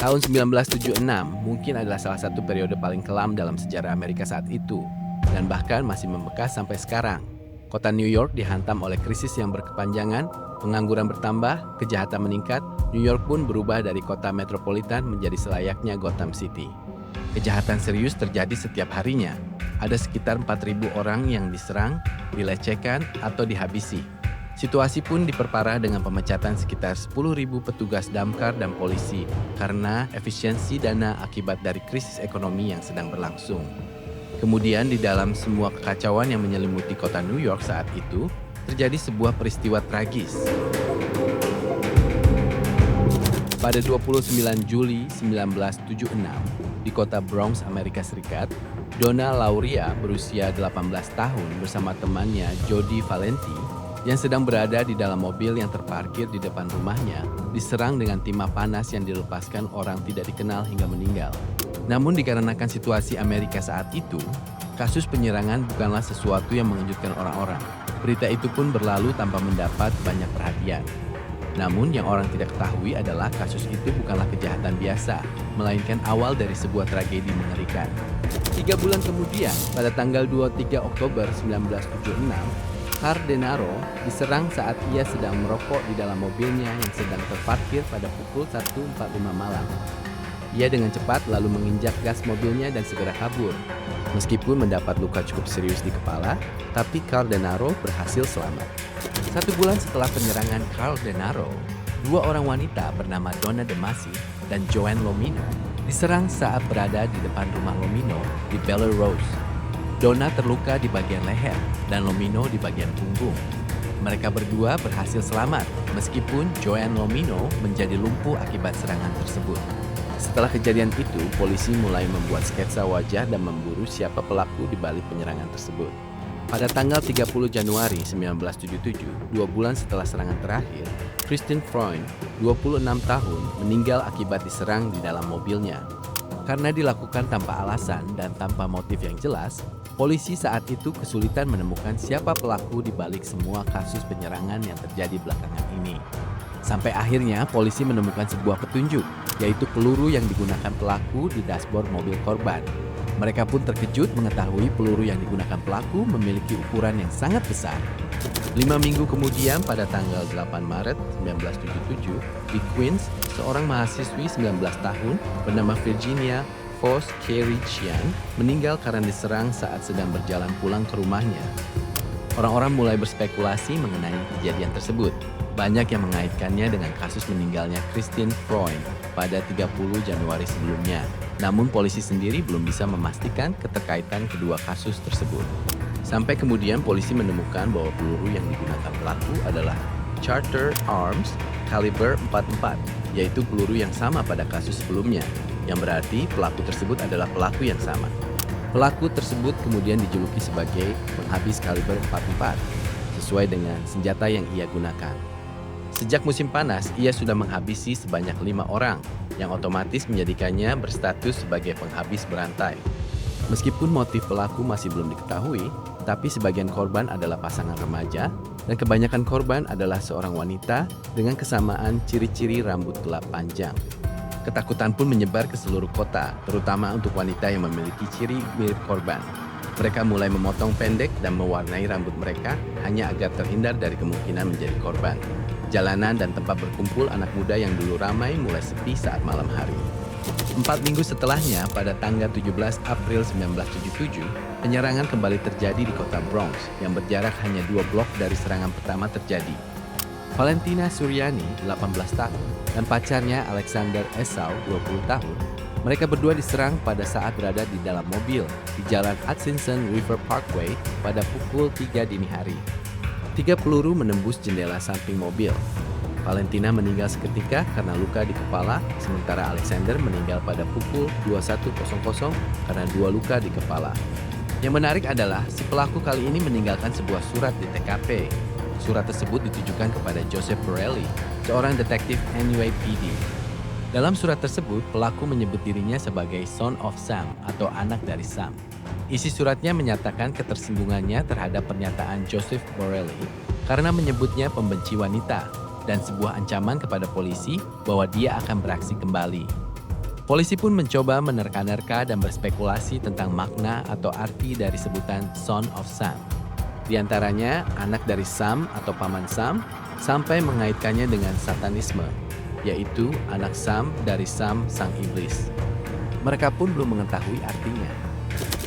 Tahun 1976 mungkin adalah salah satu periode paling kelam dalam sejarah Amerika saat itu, dan bahkan masih membekas sampai sekarang. Kota New York dihantam oleh krisis yang berkepanjangan, pengangguran bertambah, kejahatan meningkat. New York pun berubah dari kota metropolitan menjadi selayaknya Gotham City. Kejahatan serius terjadi setiap harinya. Ada sekitar 4.000 orang yang diserang, dilecehkan, atau dihabisi. Situasi pun diperparah dengan pemecatan sekitar 10.000 petugas damkar dan polisi karena efisiensi dana akibat dari krisis ekonomi yang sedang berlangsung. Kemudian di dalam semua kekacauan yang menyelimuti kota New York saat itu, terjadi sebuah peristiwa tragis. Pada 29 Juli 1976, di kota Bronx, Amerika Serikat, Donna Lauria berusia 18 tahun bersama temannya Jody Valenti yang sedang berada di dalam mobil yang terparkir di depan rumahnya, diserang dengan timah panas yang dilepaskan orang tidak dikenal hingga meninggal. Namun dikarenakan situasi Amerika saat itu, kasus penyerangan bukanlah sesuatu yang mengejutkan orang-orang. Berita itu pun berlalu tanpa mendapat banyak perhatian. Namun yang orang tidak ketahui adalah kasus itu bukanlah kejahatan biasa, melainkan awal dari sebuah tragedi mengerikan. 3 bulan kemudian, pada tanggal 23 Oktober 1976, Carl Denaro diserang saat ia sedang merokok di dalam mobilnya yang sedang terparkir pada pukul 1.45 malam. Ia dengan cepat lalu menginjak gas mobilnya dan segera kabur. Meskipun mendapat luka cukup serius di kepala, tapi Carl Denaro berhasil selamat. 1 bulan setelah penyerangan Carl Denaro, 2 orang wanita bernama Donna DeMasi dan Joanne Lomino diserang saat berada di depan rumah Lomino di Bel Air Rose. Donna terluka di bagian leher dan Lomino di bagian punggung. Mereka berdua berhasil selamat, meskipun Joanne Lomino menjadi lumpuh akibat serangan tersebut. Setelah kejadian itu, polisi mulai membuat sketsa wajah dan memburu siapa pelaku di balik penyerangan tersebut. Pada tanggal 30 Januari 1977, 2 bulan setelah serangan terakhir, Christine Freund, 26 tahun, meninggal akibat diserang di dalam mobilnya. Karena dilakukan tanpa alasan dan tanpa motif yang jelas, polisi saat itu kesulitan menemukan siapa pelaku di balik semua kasus penyerangan yang terjadi belakangan ini. Sampai akhirnya polisi menemukan sebuah petunjuk, yaitu peluru yang digunakan pelaku di dashboard mobil korban. Mereka pun terkejut mengetahui peluru yang digunakan pelaku memiliki ukuran yang sangat besar. 5 minggu kemudian, pada tanggal 8 Maret 1977, di Queens, seorang mahasiswi 19 tahun bernama Virginia Foss Carey Chian meninggal karena diserang saat sedang berjalan pulang ke rumahnya. Orang-orang mulai berspekulasi mengenai kejadian tersebut. Banyak yang mengaitkannya dengan kasus meninggalnya Christine Freund pada 30 Januari sebelumnya. Namun polisi sendiri belum bisa memastikan keterkaitan kedua kasus tersebut. Sampai kemudian polisi menemukan bahwa peluru yang digunakan pelaku adalah Charter Arms kaliber 44, yaitu peluru yang sama pada kasus sebelumnya, yang berarti pelaku tersebut adalah pelaku yang sama. Pelaku tersebut kemudian dijuluki sebagai penghabis kaliber 44, sesuai dengan senjata yang ia gunakan. Sejak musim panas, ia sudah menghabisi sebanyak 5 orang, yang otomatis menjadikannya berstatus sebagai penghabis berantai. Meskipun motif pelaku masih belum diketahui, tapi sebagian korban adalah pasangan remaja, dan kebanyakan korban adalah seorang wanita dengan kesamaan ciri-ciri rambut gelap panjang. Ketakutan pun menyebar ke seluruh kota, terutama untuk wanita yang memiliki ciri mirip korban. Mereka mulai memotong pendek dan mewarnai rambut mereka hanya agar terhindar dari kemungkinan menjadi korban. Jalanan dan tempat berkumpul anak muda yang dulu ramai mulai sepi saat malam hari. 4 minggu setelahnya, pada tanggal 17 April 1977, penyerangan kembali terjadi di kota Bronx yang berjarak hanya 2 blok dari serangan pertama terjadi. Valentina Suryani, 18 tahun, dan pacarnya Alexander Esau, 20 tahun, mereka berdua diserang pada saat berada di dalam mobil di jalan Hutchinson River Parkway pada pukul 3 dini hari. 3 peluru menembus jendela samping mobil. Valentina meninggal seketika karena luka di kepala, sementara Alexander meninggal pada pukul 21.00 karena 2 luka di kepala. Yang menarik adalah si pelaku kali ini meninggalkan sebuah surat di TKP. Surat tersebut ditujukan kepada Joseph Borelli, seorang detektif NYPD. Dalam surat tersebut, pelaku menyebut dirinya sebagai Son of Sam atau anak dari Sam. Isi suratnya menyatakan ketersinggungannya terhadap pernyataan Joseph Borelli karena menyebutnya pembenci wanita dan sebuah ancaman kepada polisi bahwa dia akan beraksi kembali. Polisi pun mencoba menerka-nerka dan berspekulasi tentang makna atau arti dari sebutan Son of Sam. Di antaranya, anak dari Sam atau paman Sam, sampai mengaitkannya dengan satanisme, yaitu anak Sam dari Sam sang iblis. Mereka pun belum mengetahui artinya.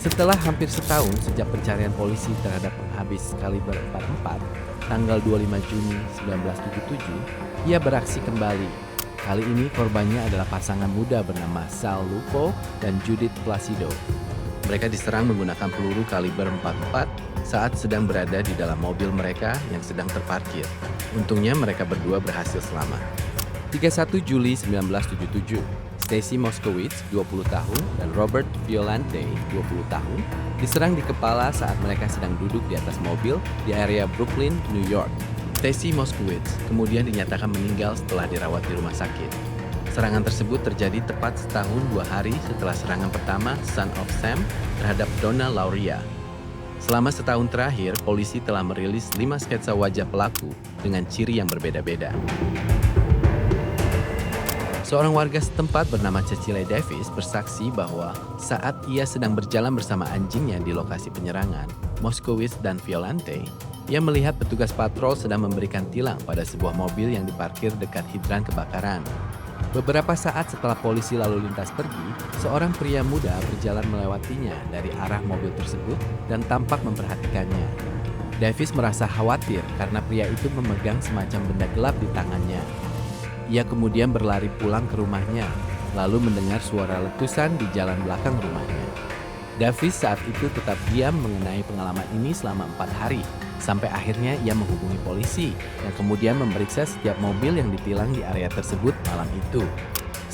Setelah hampir setahun sejak pencarian polisi terhadap penghabis kaliber 44, tanggal 25 Juni 1977, ia beraksi kembali. Kali ini korbannya adalah pasangan muda bernama Sal Lupo dan Judith Placido. Mereka diserang menggunakan peluru kaliber 44 saat sedang berada di dalam mobil mereka yang sedang terparkir. Untungnya mereka berdua berhasil selamat. 31 Juli 1977, Stacy Moskowitz, 20 tahun, dan Robert Violante, 20 tahun, diserang di kepala saat mereka sedang duduk di atas mobil di area Brooklyn, New York. Stacy Moskowitz kemudian dinyatakan meninggal setelah dirawat di rumah sakit. Serangan tersebut terjadi tepat setahun 2 hari setelah serangan pertama Son of Sam terhadap Donna Lauria. Selama setahun terakhir, polisi telah merilis 5 sketsa wajah pelaku dengan ciri yang berbeda-beda. Seorang warga setempat bernama Cecile Davis bersaksi bahwa saat ia sedang berjalan bersama anjingnya di lokasi penyerangan, Moskowitz dan Violante, ia melihat petugas patrol sedang memberikan tilang pada sebuah mobil yang diparkir dekat hidran kebakaran. Beberapa saat setelah polisi lalu lintas pergi, seorang pria muda berjalan melewatinya dari arah mobil tersebut dan tampak memperhatikannya. Davis merasa khawatir karena pria itu memegang semacam benda gelap di tangannya. Ia kemudian berlari pulang ke rumahnya, lalu mendengar suara letusan di jalan belakang rumahnya. Davis saat itu tetap diam mengenai pengalaman ini selama 4 hari, sampai akhirnya ia menghubungi polisi yang kemudian memeriksa setiap mobil yang ditilang di area tersebut malam itu.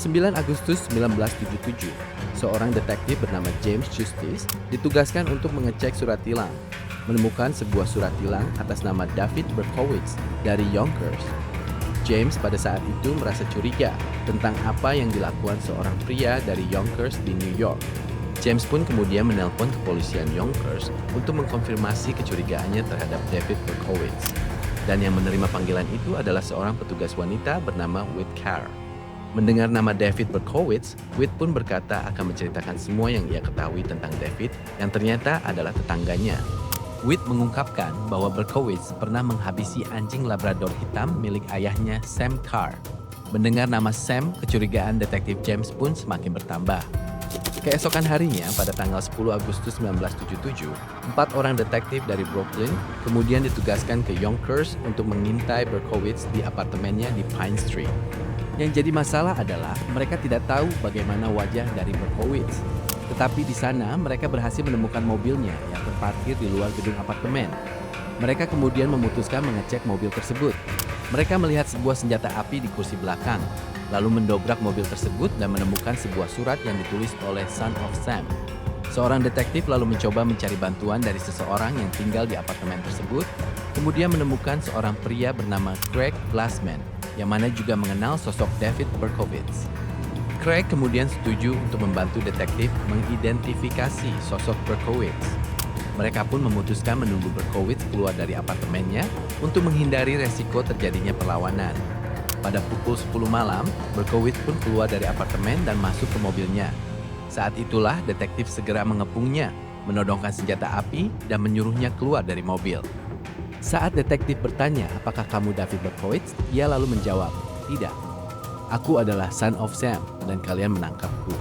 9 Agustus 1977, seorang detektif bernama James Justice ditugaskan untuk mengecek surat tilang, menemukan sebuah surat tilang atas nama David Berkowitz dari Yonkers. James pada saat itu merasa curiga tentang apa yang dilakukan seorang pria dari Yonkers di New York. James pun kemudian menelpon kepolisian Yonkers untuk mengkonfirmasi kecurigaannya terhadap David Berkowitz. Dan yang menerima panggilan itu adalah seorang petugas wanita bernama Whit Carr. Mendengar nama David Berkowitz, Whit pun berkata akan menceritakan semua yang ia ketahui tentang David yang ternyata adalah tetangganya. Whit mengungkapkan bahwa Berkowitz pernah menghabisi anjing Labrador hitam milik ayahnya Sam Carr. Mendengar nama Sam, kecurigaan detektif James pun semakin bertambah. Keesokan harinya, pada tanggal 10 Agustus 1977, 4 orang detektif dari Brooklyn kemudian ditugaskan ke Yonkers untuk mengintai Berkowitz di apartemennya di Pine Street. Yang jadi masalah adalah mereka tidak tahu bagaimana wajah dari Berkowitz. Tetapi di sana mereka berhasil menemukan mobilnya yang terparkir di luar gedung apartemen. Mereka kemudian memutuskan mengecek mobil tersebut. Mereka melihat sebuah senjata api di kursi belakang, lalu mendobrak mobil tersebut dan menemukan sebuah surat yang ditulis oleh Son of Sam. Seorang detektif lalu mencoba mencari bantuan dari seseorang yang tinggal di apartemen tersebut, kemudian menemukan seorang pria bernama Craig Glassman, yang mana juga mengenal sosok David Berkowitz. Craig kemudian setuju untuk membantu detektif mengidentifikasi sosok Berkowitz. Mereka pun memutuskan menunggu Berkowitz keluar dari apartemennya untuk menghindari resiko terjadinya perlawanan. Pada pukul 10 malam, Berkowitz pun keluar dari apartemen dan masuk ke mobilnya. Saat itulah detektif segera mengepungnya, menodongkan senjata api dan menyuruhnya keluar dari mobil. Saat detektif bertanya, apakah kamu David Berkowitz? Ia lalu menjawab, tidak. Aku adalah Son of Sam dan kalian menangkapku.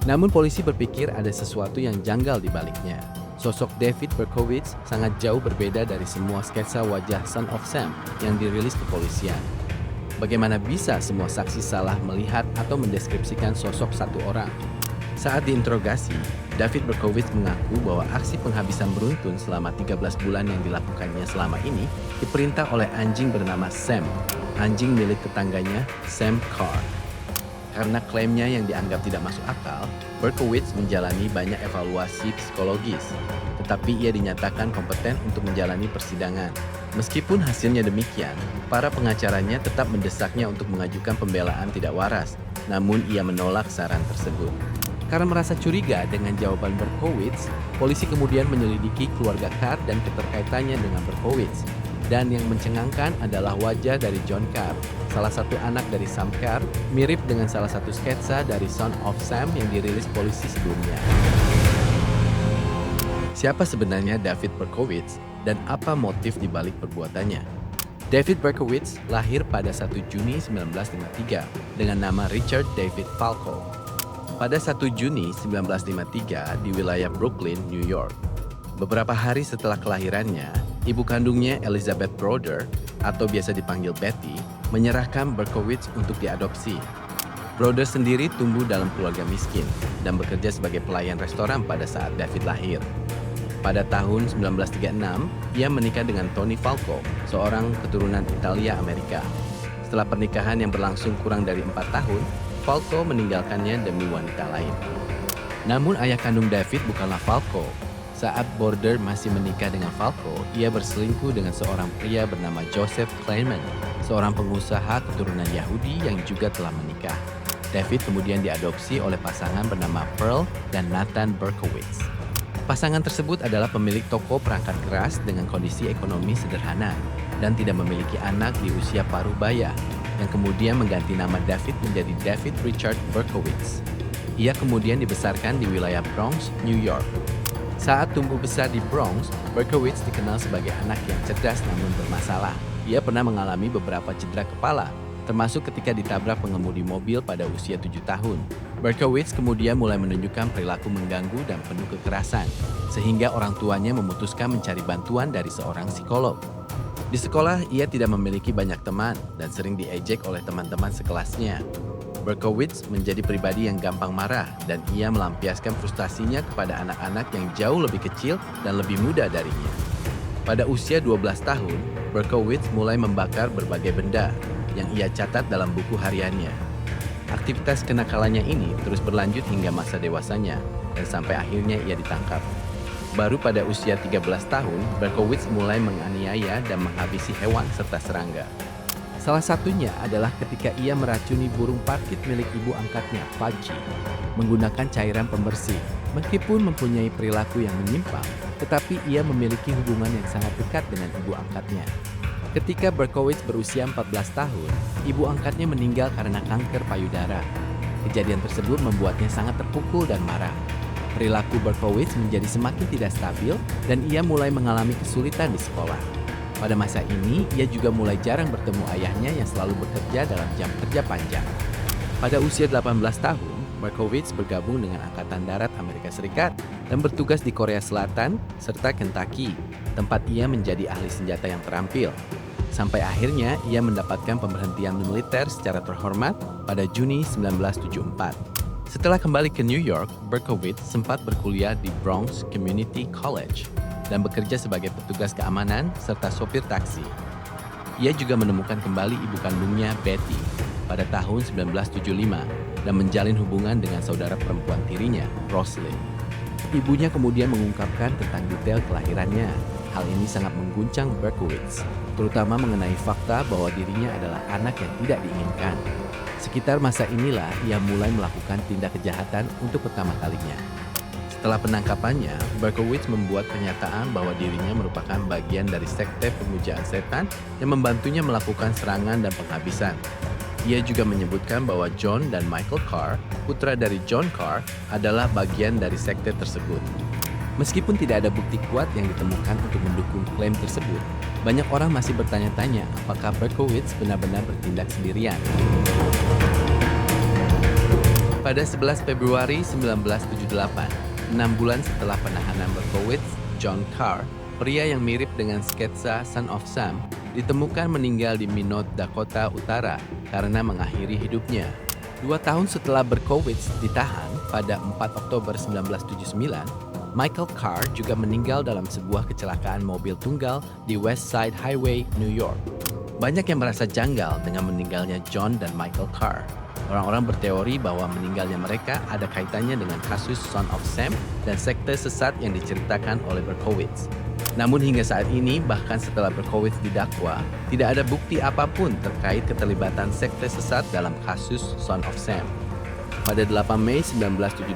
Namun polisi berpikir ada sesuatu yang janggal di baliknya. Sosok David Berkowitz sangat jauh berbeda dari semua sketsa wajah Son of Sam yang dirilis kepolisian. Bagaimana bisa semua saksi salah melihat atau mendeskripsikan sosok satu orang? Saat diinterogasi, David Berkowitz mengaku bahwa aksi penghabisan beruntun selama 13 bulan yang dilakukannya selama ini diperintah oleh anjing bernama Sam, anjing milik tetangganya Sam Carr. Karena klaimnya yang dianggap tidak masuk akal, Berkowitz menjalani banyak evaluasi psikologis, tetapi ia dinyatakan kompeten untuk menjalani persidangan. Meskipun hasilnya demikian, para pengacaranya tetap mendesaknya untuk mengajukan pembelaan tidak waras, namun ia menolak saran tersebut. Karena merasa curiga dengan jawaban Berkowitz, polisi kemudian menyelidiki keluarga Carr dan keterkaitannya dengan Berkowitz. Dan yang mencengangkan adalah wajah dari John Carr, salah satu anak dari Sam Carr, mirip dengan salah satu sketsa dari Son of Sam yang dirilis polisi sebelumnya. Siapa sebenarnya David Berkowitz dan apa motif di balik perbuatannya? David Berkowitz lahir pada 1 Juni 1953 dengan nama Richard David Falco. Pada 1 Juni 1953 di wilayah Brooklyn, New York. Beberapa hari setelah kelahirannya, ibu kandungnya Elizabeth Broder, atau biasa dipanggil Betty, menyerahkan Berkowitz untuk diadopsi. Broder sendiri tumbuh dalam keluarga miskin dan bekerja sebagai pelayan restoran pada saat David lahir. Pada tahun 1936, ia menikah dengan Tony Falco, seorang keturunan Italia Amerika. Setelah pernikahan yang berlangsung kurang dari 4 tahun, Falco meninggalkannya demi wanita lain. Namun ayah kandung David bukanlah Falco. Saat Broder masih menikah dengan Falco, ia berselingkuh dengan seorang pria bernama Joseph Kleiman, seorang pengusaha keturunan Yahudi yang juga telah menikah. David kemudian diadopsi oleh pasangan bernama Pearl dan Nathan Berkowitz. Pasangan tersebut adalah pemilik toko perangkat keras dengan kondisi ekonomi sederhana dan tidak memiliki anak di usia paruh baya, yang kemudian mengganti nama David menjadi David Richard Berkowitz. Ia kemudian dibesarkan di wilayah Bronx, New York. Saat tumbuh besar di Bronx, Berkowitz dikenal sebagai anak yang cerdas namun bermasalah. Ia pernah mengalami beberapa cedera kepala, termasuk ketika ditabrak pengemudi mobil pada usia 7 tahun. Berkowitz kemudian mulai menunjukkan perilaku mengganggu dan penuh kekerasan, sehingga orang tuanya memutuskan mencari bantuan dari seorang psikolog. Di sekolah, ia tidak memiliki banyak teman dan sering diejek oleh teman-teman sekelasnya. Berkowitz menjadi pribadi yang gampang marah dan ia melampiaskan frustasinya kepada anak-anak yang jauh lebih kecil dan lebih muda darinya. Pada usia 12 tahun, Berkowitz mulai membakar berbagai benda yang ia catat dalam buku hariannya. Aktivitas kenakalannya ini terus berlanjut hingga masa dewasanya dan sampai akhirnya ia ditangkap. Baru pada usia 13 tahun, Berkowitz mulai menganiaya dan menghabisi hewan serta serangga. Salah satunya adalah ketika ia meracuni burung parkit milik ibu angkatnya, Pudgy, menggunakan cairan pembersih. Meskipun mempunyai perilaku yang menyimpang, tetapi ia memiliki hubungan yang sangat dekat dengan ibu angkatnya. Ketika Berkowitz berusia 14 tahun, ibu angkatnya meninggal karena kanker payudara. Kejadian tersebut membuatnya sangat terpukul dan marah. Perilaku Berkowitz menjadi semakin tidak stabil dan ia mulai mengalami kesulitan di sekolah. Pada masa ini, ia juga mulai jarang bertemu ayahnya yang selalu bekerja dalam jam kerja panjang. Pada usia 18 tahun, Berkowitz bergabung dengan Angkatan Darat Amerika Serikat dan bertugas di Korea Selatan serta Kentucky, tempat ia menjadi ahli senjata yang terampil. Sampai akhirnya, ia mendapatkan pemberhentian militer secara terhormat pada Juni 1974. Setelah kembali ke New York, Berkowitz sempat berkuliah di Bronx Community College dan bekerja sebagai petugas keamanan serta sopir taksi. Ia juga menemukan kembali ibu kandungnya, Betty, pada tahun 1975 dan menjalin hubungan dengan saudara perempuan tirinya, Roslyn. Ibunya kemudian mengungkapkan tentang detail kelahirannya. Hal ini sangat mengguncang Berkowitz, terutama mengenai fakta bahwa dirinya adalah anak yang tidak diinginkan. Sekitar masa inilah ia mulai melakukan tindak kejahatan untuk pertama kalinya. Setelah penangkapannya, Berkowitz membuat pernyataan bahwa dirinya merupakan bagian dari sekte pemujaan setan yang membantunya melakukan serangan dan penghabisan. Ia juga menyebutkan bahwa John dan Michael Carr, putra dari John Carr, adalah bagian dari sekte tersebut. Meskipun tidak ada bukti kuat yang ditemukan untuk mendukung klaim tersebut, banyak orang masih bertanya-tanya apakah Berkowitz benar-benar bertindak sendirian. Pada 11 Februari 1978, 6 bulan setelah penahanan Berkowitz, John Carr, pria yang mirip dengan sketsa Son of Sam, ditemukan meninggal di Minot, Dakota Utara karena mengakhiri hidupnya. 2 tahun setelah Berkowitz ditahan pada 4 Oktober 1979, Michael Carr juga meninggal dalam sebuah kecelakaan mobil tunggal di West Side Highway, New York. Banyak yang merasa janggal dengan meninggalnya John dan Michael Carr. Orang-orang berteori bahwa meninggalnya mereka ada kaitannya dengan kasus Son of Sam dan sekte sesat yang diceritakan oleh Berkowitz. Namun hingga saat ini, bahkan setelah Berkowitz didakwa, tidak ada bukti apapun terkait keterlibatan sekte sesat dalam kasus Son of Sam. Pada 8 Mei 1978,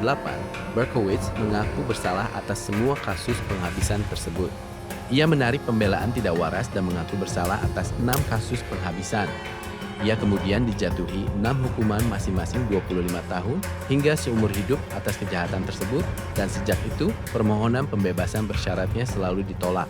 Berkowitz mengaku bersalah atas semua kasus penghabisan tersebut. Ia menarik pembelaan tidak waras dan mengaku bersalah atas 6 kasus penghabisan. Ia kemudian dijatuhi 6 hukuman masing-masing 25 tahun hingga seumur hidup atas kejahatan tersebut, dan sejak itu permohonan pembebasan bersyaratnya selalu ditolak.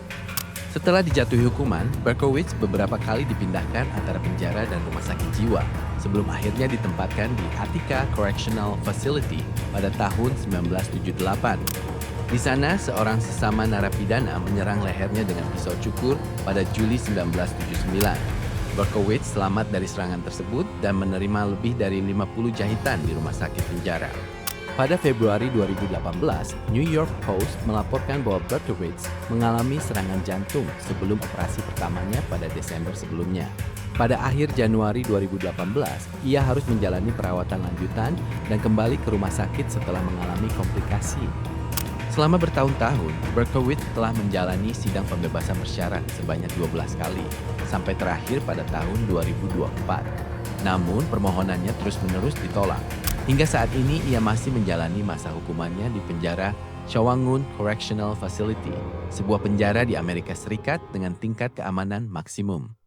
Setelah dijatuhi hukuman, Berkowitz beberapa kali dipindahkan antara penjara dan rumah sakit jiwa sebelum akhirnya ditempatkan di Attica Correctional Facility pada tahun 1978. Di sana, seorang sesama narapidana menyerang lehernya dengan pisau cukur pada Juli 1979. Berkowitz selamat dari serangan tersebut dan menerima lebih dari 50 jahitan di rumah sakit penjara. Pada Februari 2018, New York Post melaporkan bahwa Berkowitz mengalami serangan jantung sebelum operasi pertamanya pada Desember sebelumnya. Pada akhir Januari 2018, ia harus menjalani perawatan lanjutan dan kembali ke rumah sakit setelah mengalami komplikasi. Selama bertahun-tahun, Berkowitz telah menjalani sidang pembebasan bersyarat sebanyak 12 kali, sampai terakhir pada tahun 2024. Namun, permohonannya terus-menerus ditolak. Hingga saat ini, ia masih menjalani masa hukumannya di penjara Shawangun Correctional Facility, sebuah penjara di Amerika Serikat dengan tingkat keamanan maksimum.